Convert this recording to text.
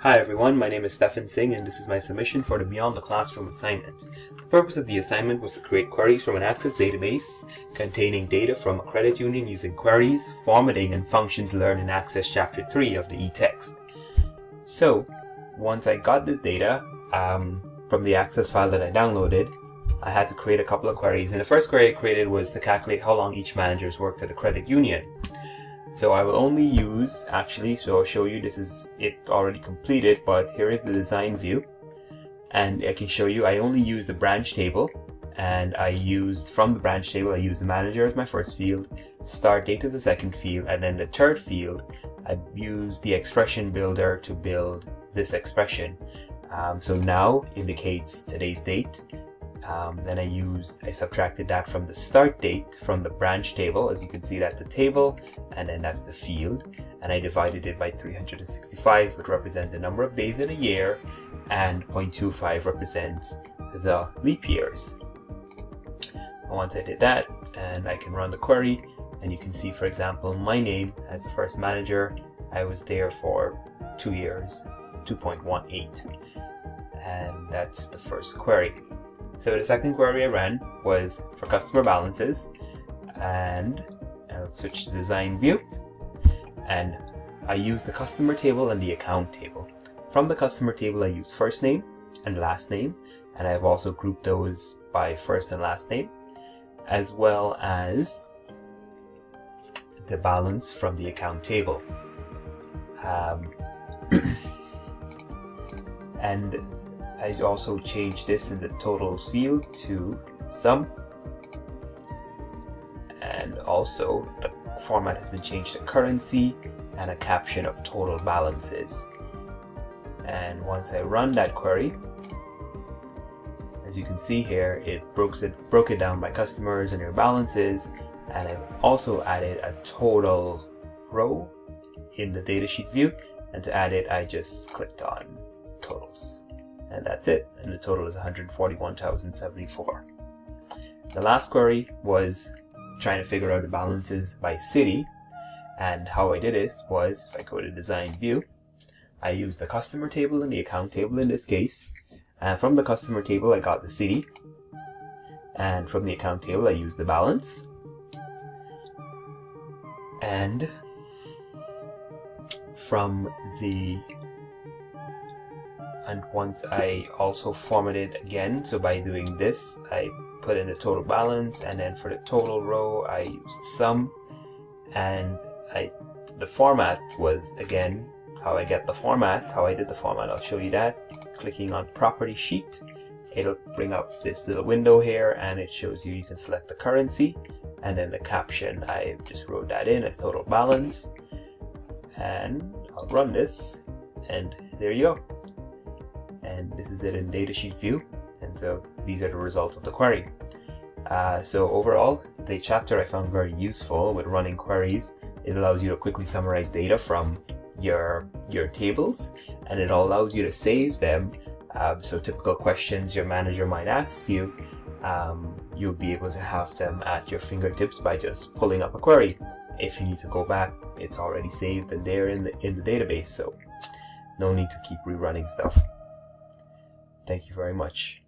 Hi everyone, my name is Stefan Singh and this is my submission for the Beyond the Classroom assignment. The purpose of the assignment was to create queries from an Access database containing data from a credit union using queries, formatting, and functions learned in Access Chapter 3 of the eText. So, once I got this data from the Access file that I downloaded, I had to create a couple of queries, and the first query I created was to calculate how long each manager has worked at a credit union. So I will only use, so I'll show you this is it already completed, but here is the design view. And I can show you I only used the branch table, and from the branch table I used the manager as my first field, start date as the second field, and then the third field I used the expression builder to build this expression. So now indicates today's date. Then I subtracted that from the start date from the branch table. As you can see, that's the table, and then that's the field, and I divided it by 365, which represents the number of days in a year, and 0.25 represents the leap years. And once I did that, and I can run the query, and you can see, for example, my name as the first manager, I was there for 2 years, 2.18, and that's the first query. So the second query I ran was for customer balances, and I'll switch to design view, and I used the customer table and the account table. From the customer table I use first name and last name, and I've also grouped those by first and last name, as well as the balance from the account table. And I also changed this in the totals field to sum, and also the format has been changed to currency and a caption of total balances. And once I run that query, as you can see here, it broke it down by customers and their balances, and I've also added a total row in the datasheet view, and to add it I just clicked on totals. And that's it, and the total is 141,074. The last query was trying to figure out the balances by city, and how I did it was, if I go to design view, I used the customer table and the account table in this case, and from the customer table I got the city, and from the account table I used the balance, and once I also formatted again, so by doing this I put in the total balance, and then for the total row I used sum, and the format was again how I did the format, I'll show you that. Clicking on property sheet, it'll bring up this little window here, and it shows you can select the currency, and then the caption I just wrote that in as total balance, and I'll run this, and there you go. And this is it in datasheet view, and so these are the results of the query. So overall, the chapter I found very useful with running queries. It allows you to quickly summarize data from your tables, and it allows you to save them. So typical questions your manager might ask you, you'll be able to have them at your fingertips by just pulling up a query. If you need to go back, it's already saved and there in the database, so no need to keep rerunning stuff. Thank you very much.